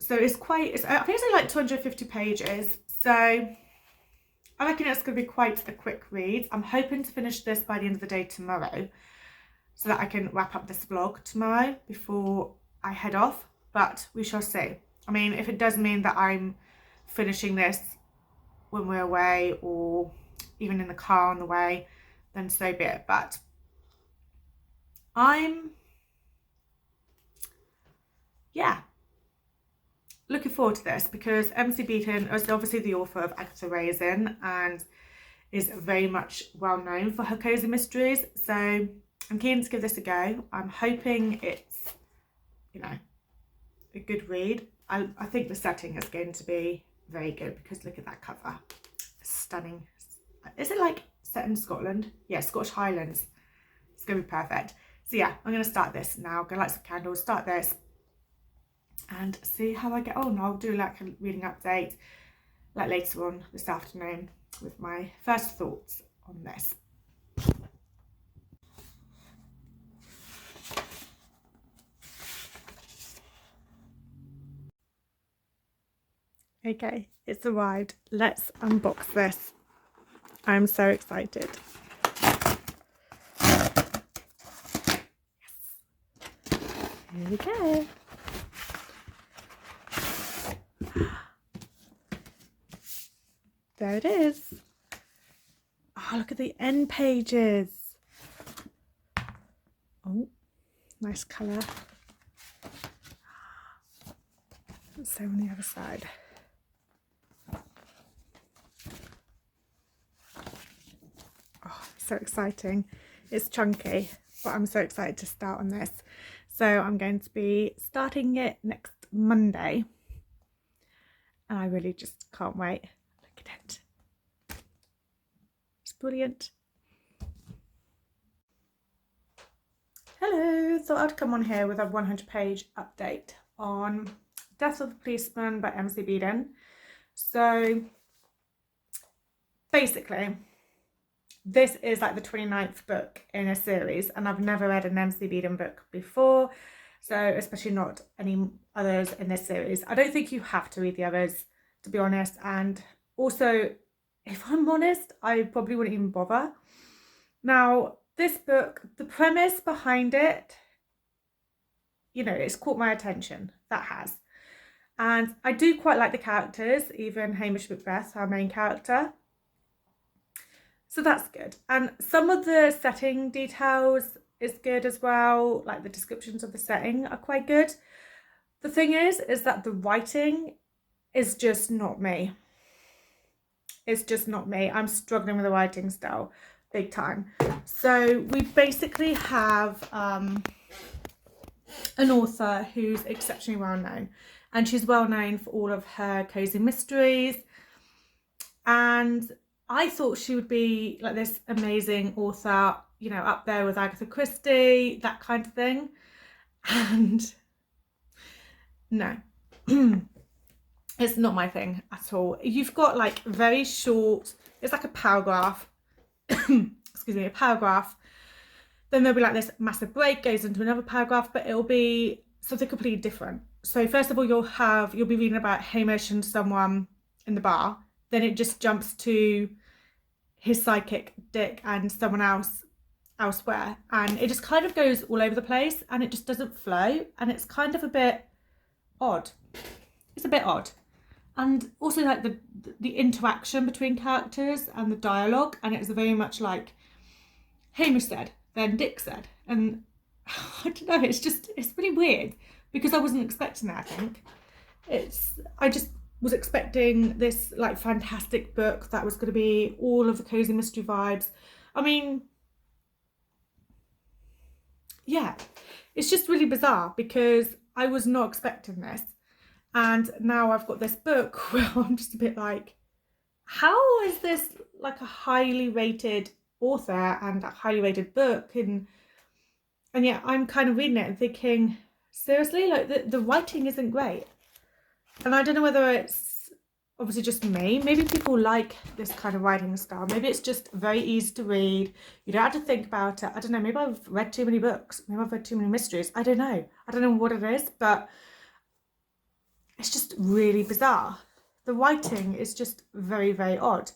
Speaker 1: So it's quite, I think it's only like 250 pages. So I reckon it's going to be quite a quick read. I'm hoping to finish this by the end of the day tomorrow so that I can wrap up this vlog tomorrow before I head off. But we shall see. I mean, if it does mean that I'm finishing this when we're away or even in the car on the way, then so be it. But I'm looking forward to this because MC Beaton is obviously the author of Agatha Raisin and is very much well known for her cozy mysteries. So I'm keen to give this a go. I'm hoping it's, you know, a good read. I think the setting is going to be very good because look at that cover. Stunning. Is it like set in Scotland? Yeah, Scottish Highlands. It's going to be perfect. So yeah, I'm going to start this now. I'm going to light some candles, start this and see how I get on. I'll do like a reading update like later on this afternoon with my first thoughts on this. Okay, it's arrived. Let's unbox this. I'm so excited. Yes. Here we go. There it is. Oh, look at the end pages. Oh, nice colour. So on the other side. Oh, so exciting. It's chunky, but I'm so excited to start on this. So I'm going to be starting it next Monday. And I really just can't wait. Look at it. It's brilliant. Hello, thought I'd come on here with a 100-page update on Death of a Policeman by MC Beaton. So basically, this is like the 29th book in a series, and I've never read an MC Beaton book before, so especially not any others in this series. I don't think you have to read the others, to be honest, and also, if I'm honest, I probably wouldn't even bother. Now, this book, the premise behind it, you know, it's caught my attention. That has. And I do quite like the characters, even Hamish Macbeth, our main character. So that's good. And some of the setting details is good as well. Like the descriptions of the setting are quite good. The thing is that the writing is just not me. It's just not me. I'm struggling with the writing style big time. So we basically have an author who's exceptionally well known, and she's well known for all of her cozy mysteries, and I thought she would be like this amazing author, you know, up there with Agatha Christie, that kind of thing. And no, it's not my thing at all. You've got like very short, it's like a paragraph, excuse me, a paragraph. Then there'll be like this massive break, goes into another paragraph, but it'll be something completely different. So first of all, you'll be reading about Hamish and someone in the bar. Then it just jumps to his psychic Dick and someone else elsewhere, and it just kind of goes all over the place and it just doesn't flow, and it's kind of a bit odd. It's a bit odd. And also like the interaction between characters and the dialogue, and it's very much like Hamish said, then Dick said, and I don't know, it's really weird because I wasn't expecting that. I think I just was expecting this like fantastic book that was going to be all of the cozy mystery vibes. I mean, yeah, it's just really bizarre because I was not expecting this. And now I've got this book where I'm just a bit like, how is this like a highly rated author and a highly rated book? And yet I'm kind of reading it and thinking, seriously, like the writing isn't great. And I don't know whether it's obviously just me. Maybe people like this kind of writing style. Maybe it's just very easy to read. You don't have to think about it. I don't know. Maybe I've read too many books. Maybe I've read too many mysteries. I don't know. I don't know what it is, but it's just really bizarre. The writing is just very, very odd.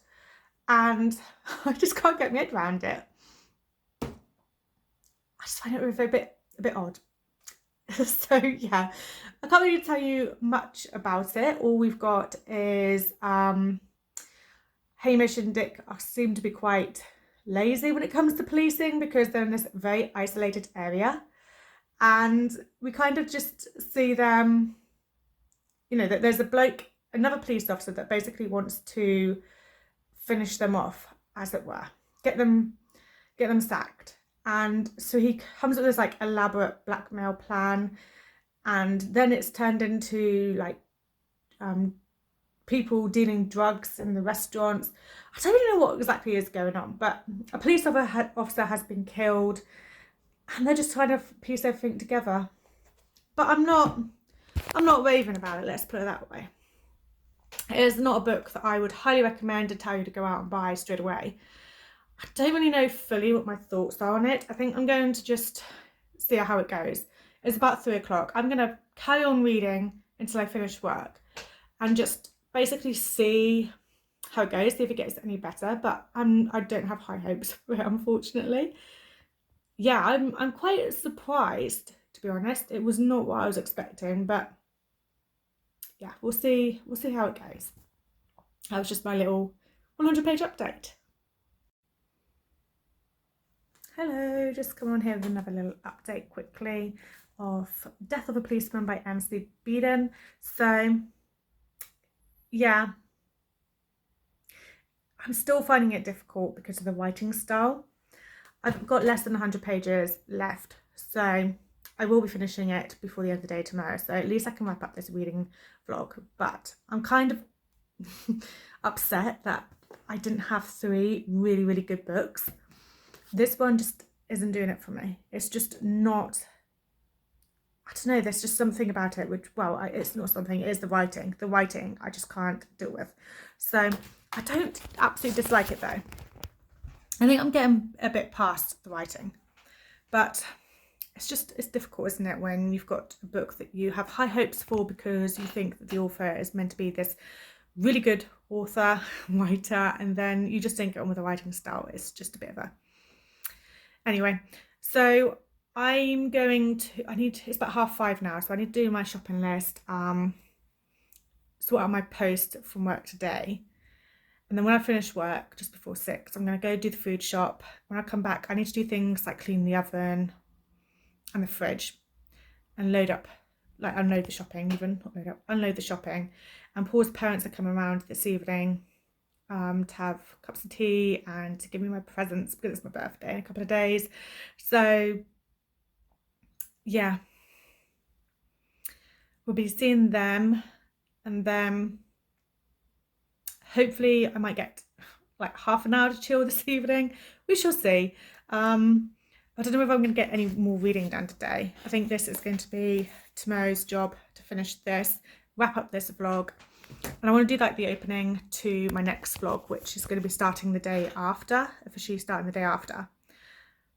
Speaker 1: And I just can't get my head around it. I just find it a bit odd. So yeah, I can't really tell you much about it. All we've got is Hamish and Dick seem to be quite lazy when it comes to policing because they're in this very isolated area, and we kind of just see them, you know, that there's another police officer that basically wants to finish them off, as it were, get them sacked. And so he comes up with this like elaborate blackmail plan, and then it's turned into like people dealing drugs in the restaurants. I don't really know what exactly is going on, but a police officer has been killed and they're just trying to piece everything together. But I'm not raving about it, let's put it that way. It is not a book that I would highly recommend and tell you to go out and buy straight away. I don't really know fully what my thoughts are on it. I think I'm going to just see how it goes. It's about 3 o'clock. I'm going to carry on reading until I finish work and just basically see how it goes, see if it gets any better. But I don't have high hopes for it, unfortunately. Yeah, I'm quite surprised, to be honest. It was not what I was expecting, but yeah, we'll see how it goes. That was just my little 100-page update. Hello, just come on here with another little update quickly of Death of a Policeman by MC Beaton. So yeah, I'm still finding it difficult because of the writing style. I've got less than 100 pages left, so I will be finishing it before the end of the day tomorrow, so at least I can wrap up this reading vlog. But I'm kind of upset that I didn't have 3 really, really good books. This one just isn't doing it for me. It's just not, I don't know, there's just something about it which, well, it's not something, it is the writing. The writing I just can't deal with. So I don't absolutely dislike it though. I think I'm getting a bit past the writing, but it's difficult, isn't it, when you've got a book that you have high hopes for because you think that the author is meant to be this really good author, writer, and then you just don't get on with the writing style. It's just a bit of a... Anyway, so I'm going to, it's about 5:30 now, so I need to do my shopping list, sort out my post from work today. And then when I finish work, just before 6, I'm going to go do the food shop. When I come back, I need to do things like clean the oven and the fridge and load up, like unload the shopping even, not load up, unload the shopping. And Paul's parents are coming around this evening to have cups of tea and to give me my presents because it's my birthday in a couple of days. So yeah, we'll be seeing them, and then hopefully I might get like half an hour to chill this evening. We shall see. I don't know if I'm going to get any more reading done today. I think this is going to be tomorrow's job, to finish this, wrap up this vlog. And I want to do like the opening to my next vlog, which is going to be starting the day after, officially starting the day after.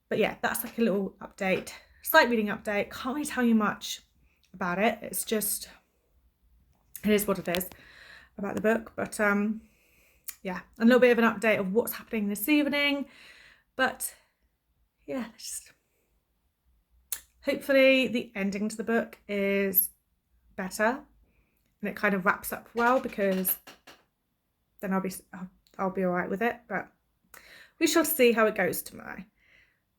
Speaker 1: But yeah, that's like a little update, slight reading update. Can't really tell you much about it. It's just, it is what it is about the book. But yeah, a little bit of an update of what's happening this evening. But yeah, just hopefully the ending to the book is better and it kind of wraps up well, because then I'll be all right with it. But we shall see how it goes tomorrow.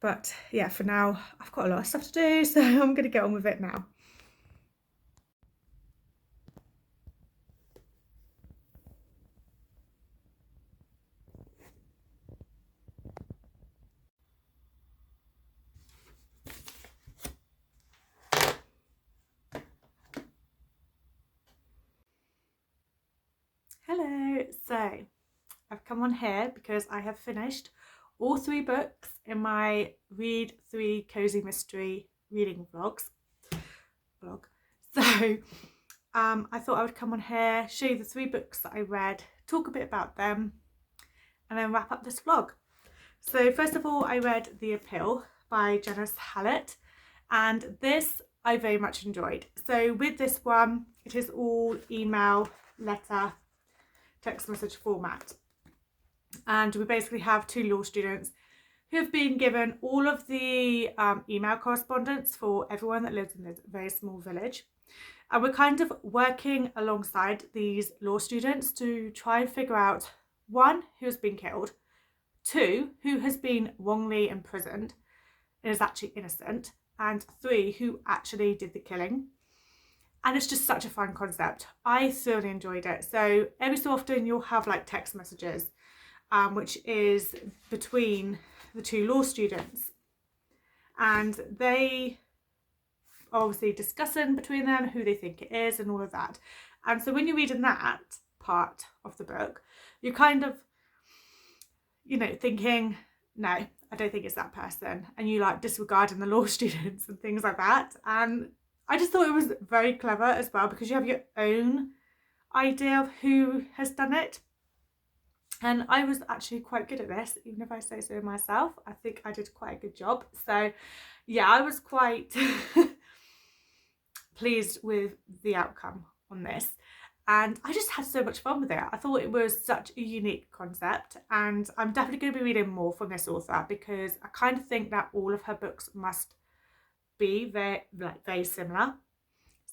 Speaker 1: But yeah, for now, I've got a lot of stuff to do, so I'm going to get on with it now. Hello, so I've come on here because I have finished all 3 books in my Read 3 Cozy Mystery reading vlog. So I thought I would come on here, show you the 3 books that I read, talk a bit about them, and then wrap up this vlog. So first of all, I read The Appeal by Janice Hallett, and this I very much enjoyed. So with this one, it is all email, letter, text message format, and we basically have 2 law students who have been given all of the email correspondence for everyone that lives in this very small village, and we're kind of working alongside these law students to try and figure out, 1, who has been killed, 2, who has been wrongly imprisoned and is actually innocent, and 3, who actually did the killing. And it's just such a fun concept. I thoroughly enjoyed it. So every so often you'll have like text messages, which is between the 2 law students. And they are obviously discussing between them who they think it is and all of that. And so when you're reading that part of the book, you're kind of, you know, thinking, no, I don't think it's that person. And you like disregarding the law students and things like that. And I just thought it was very clever as well, because you have your own idea of who has done it. And I was actually quite good at this, even if I say so myself. I think I did quite a good job. So yeah, I was quite pleased with the outcome on this. And I just had so much fun with it. I thought it was such a unique concept, and I'm definitely going to be reading more from this author, because I kind of think that all of her books must be very similar.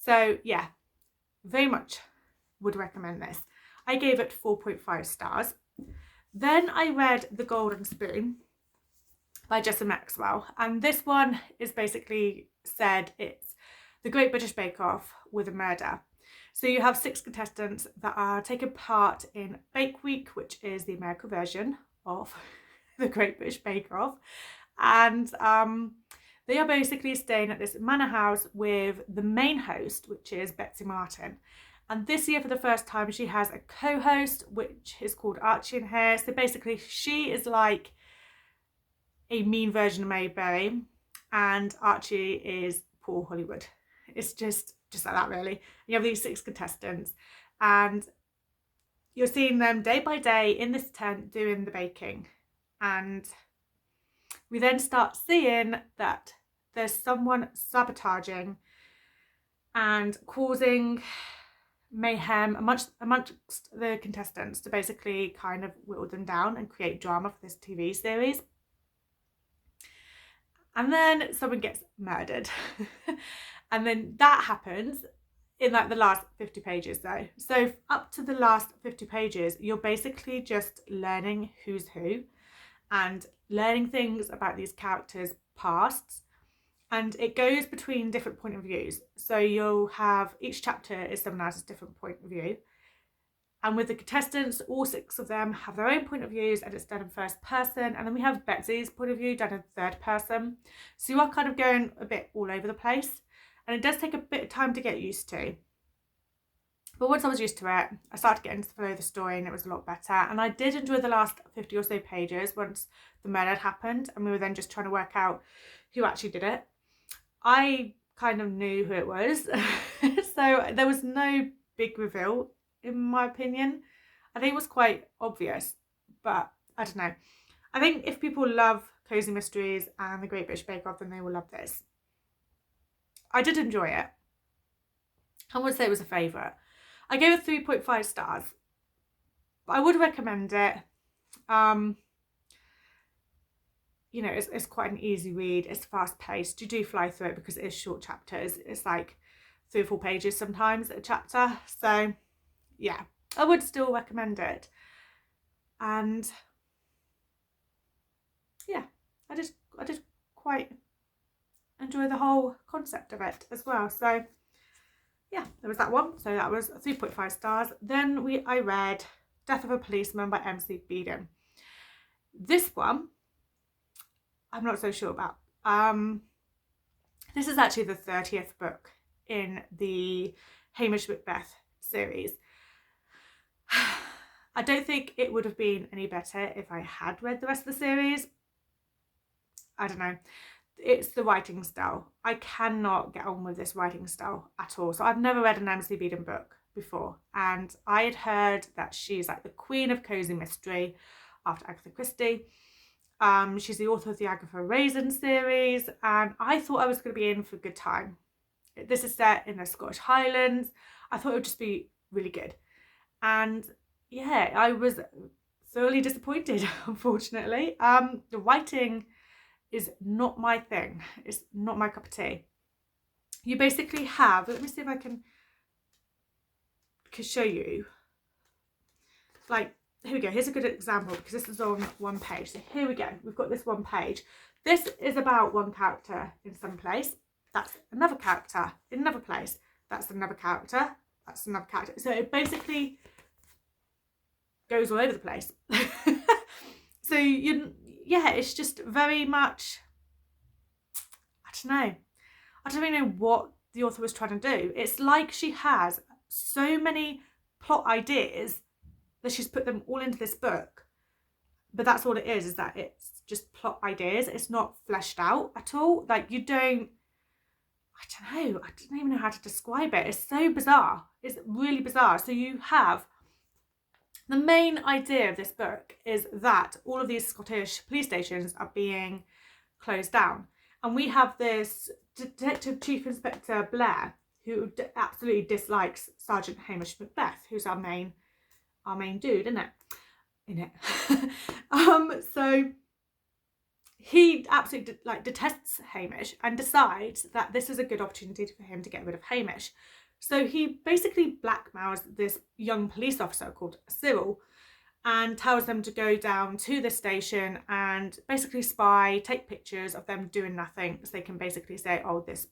Speaker 1: So yeah, very much would recommend this. I gave it 4.5 stars. Then I read The Golden Spoon by Jessa Maxwell, and this one is basically said it's the Great British Bake Off with a murder. So you have 6 contestants that are taking part in Bake Week, which is the American version of the Great British Bake Off, and they are basically staying at this manor house with the main host, which is Betsy Martin. And this year, for the first time, she has a co-host, which is called Archie in here. So basically, she is like a mean version of Mary Berry, and Archie is poor Hollywood. It's just like that, really. You have these 6 contestants, and you're seeing them day by day in this tent doing the baking. And we then start seeing that there's someone sabotaging and causing mayhem amongst the contestants to basically kind of whittle them down and create drama for this TV series. And then someone gets murdered. And then that happens in like the last 50 pages though. So up to the last 50 pages, you're basically just learning who's who and learning things about these characters' pasts. And it goes between different point of views. So you'll have, each chapter is someone else's different point of view. And with the contestants, all 6 of them have their own point of views, and it's done in first person. And then we have Betsy's point of view done in third person. So you are kind of going a bit all over the place. And it does take a bit of time to get used to. But once I was used to it, I started getting to follow the story, and it was a lot better. And I did enjoy the last 50 or so pages once the murder had happened, and we were then just trying to work out who actually did it. I kind of knew who it was. So there was no big reveal, in my opinion. I think it was quite obvious, but I don't know. I think if people love cozy mysteries and the Great British Bake Off, then they will love this. I did enjoy it. I would say it was a favourite. I gave it 3.5 stars. But I would recommend it. You know, it's quite an easy read. It's fast paced. You do fly through it because it is short chapters. It's like 3 or 4 pages sometimes a chapter. So yeah, I would still recommend it. And yeah, I did quite enjoy the whole concept of it as well. So yeah, there was that one. So that was 3.5 stars. Then I read Death of a Policeman by MC Beaton. This one I'm not so sure about. This is actually the 30th book in the Hamish Macbeth series. I don't think it would have been any better if I had read the rest of the series. I don't know. It's the writing style. I cannot get on with this writing style at all. So I've never read an MC Beaton book before. And I had heard that she's like the queen of cozy mystery after Agatha Christie. She's the author of the Agatha Raisin series, and I thought I was going to be in for a good time. This is set in the Scottish Highlands. I thought it would just be really good. And yeah, I was thoroughly disappointed, unfortunately. The writing is not my thing. It's not my cup of tea. You basically have, let me see if I can show you. Like, here we go. Here's a good example because this is on one page. So here we go. We've got this one page. This is about one character in some place. That's another character in another place. That's another character. That's another character. So it basically goes all over the place. So yeah, it's just very much, I don't know. I don't really know what the author was trying to do. It's like she has so many plot ideas that she's put them all into this book, but that's all it is that it's just plot ideas. It's not fleshed out at all. Like I don't even know how to describe it. It's so bizarre. It's really bizarre. So you have, the main idea of this book is that all of these Scottish police stations are being closed down, and we have this Detective Chief Inspector Blair who absolutely dislikes Sergeant Hamish Macbeth, who's our main dude, isn't it? So he absolutely detests Hamish and decides that this is a good opportunity for him to get rid of Hamish. So he basically blackmails this young police officer called Cyril and tells them to go down to the station and basically spy, take pictures of them doing nothing, so they can basically say, oh, this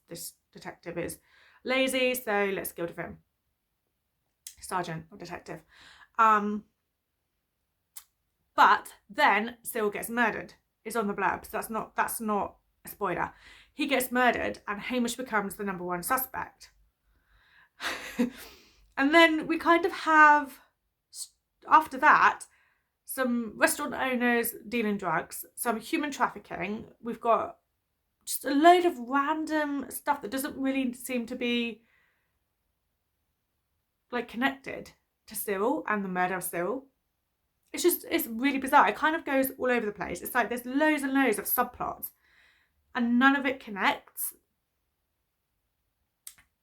Speaker 1: detective is lazy, so let's get rid of him. Sergeant or detective. But then Cyril gets murdered. It's on the blurb, so that's not a spoiler. He gets murdered and Hamish becomes the #1 suspect. And then we kind of have, after that, some restaurant owners dealing drugs, some human trafficking. We've got just a load of random stuff that doesn't really seem to be like connected to Cyril and the murder of Cyril. It's really bizarre. It kind of goes all over the place. It's like there's loads and loads of subplots and none of it connects.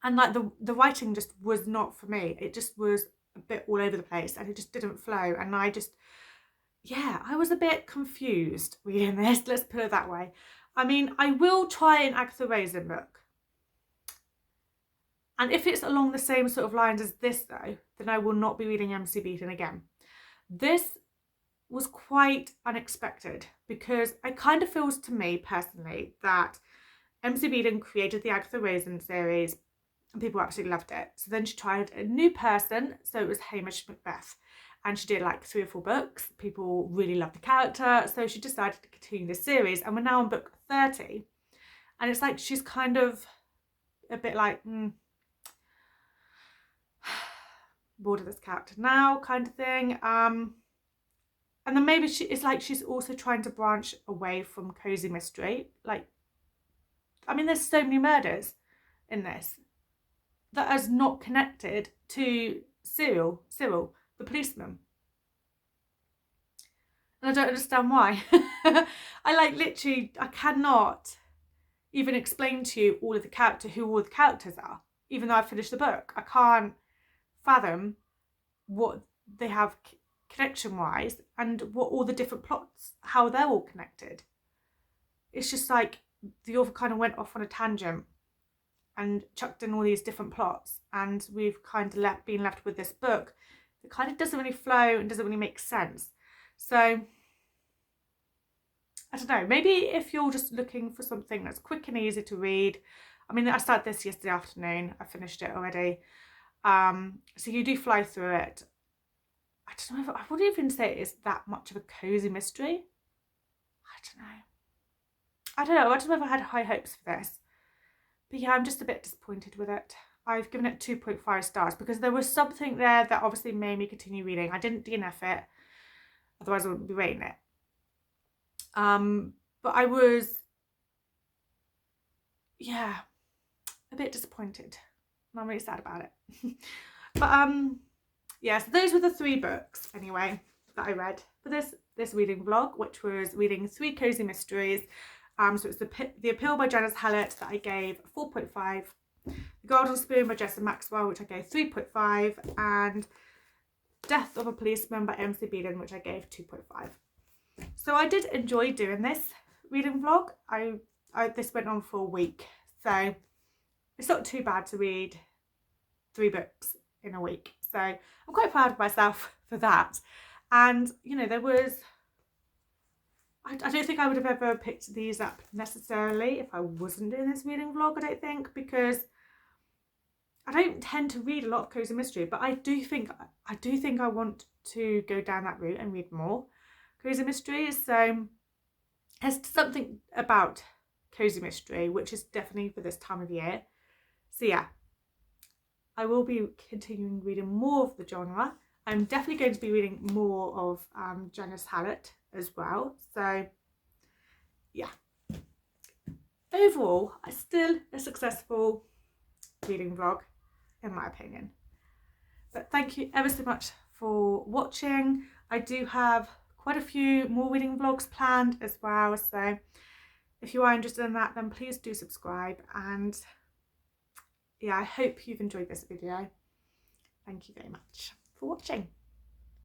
Speaker 1: And like the writing just was not for me. It just was a bit all over the place and it just didn't flow. And I was a bit confused reading this, let's put it that way. I mean, I will try an Agatha Raisin book. And if it's along the same sort of lines as this though, then I will not be reading MC Beaton again. This was quite unexpected because it kind of feels to me personally that MC Beaton created the Agatha Raisin series and people absolutely loved it. So then she tried a new person, so it was Hamish Macbeth. And she did like 3 or 4 books. People really loved the character, so she decided to continue this series. And we're now on book 30. And it's like she's kind of a bit like, bored of this character now kind of thing. And then maybe it's like she's also trying to branch away from cozy mystery. Like, I mean, there's so many murders in this that is not connected to Cyril, the policeman. And I don't understand why. I cannot even explain to you who all the characters are, even though I've finished the book. I can't fathom what they have connection wise and what all the different plots, how they're all connected. It's just like the author kind of went off on a tangent and chucked in all these different plots, and we've kind of been left with this book that kind of doesn't really flow and doesn't really make sense. So I don't know, maybe if you're just looking for something that's quick and easy to read. I mean, I started this yesterday afternoon, I finished it already. So you do fly through it. I don't know, I wouldn't even say it's that much of a cozy mystery. I don't know if I had high hopes for this. But yeah, I'm just a bit disappointed with it. I've given it 2.5 stars because there was something there that obviously made me continue reading. I didn't DNF it, otherwise I wouldn't be rating it. But I was, yeah, a bit disappointed. And I'm really sad about it. But yeah, so those were the 3 books anyway that I read for this reading vlog, which was reading 3 cozy mysteries. So it's the Appeal by Janice Hallett that I gave 4.5, The Golden Spoon by Jessa Maxwell, which I gave 3.5, and Death of a Policeman by MC Beaton, which I gave 2.5. So I did enjoy doing this reading vlog. This went on for a week, so it's not too bad to read 3 books in a week. So I'm quite proud of myself for that. And you know, there was, I don't think I would have ever picked these up necessarily if I wasn't doing this reading vlog, I don't think, because I don't tend to read a lot of cozy mystery, but I do think I want to go down that route and read more cozy mysteries. So there's something about cozy mystery which is definitely for this time of year. So yeah, I will be continuing reading more of the genre. I'm definitely going to be reading more of Janice Hallett as well. So yeah, overall, it's still a successful reading vlog in my opinion. But thank you ever so much for watching. I do have quite a few more reading vlogs planned as well, so if you are interested in that, then please do subscribe. And yeah, I hope you've enjoyed this video. Thank you very much for watching.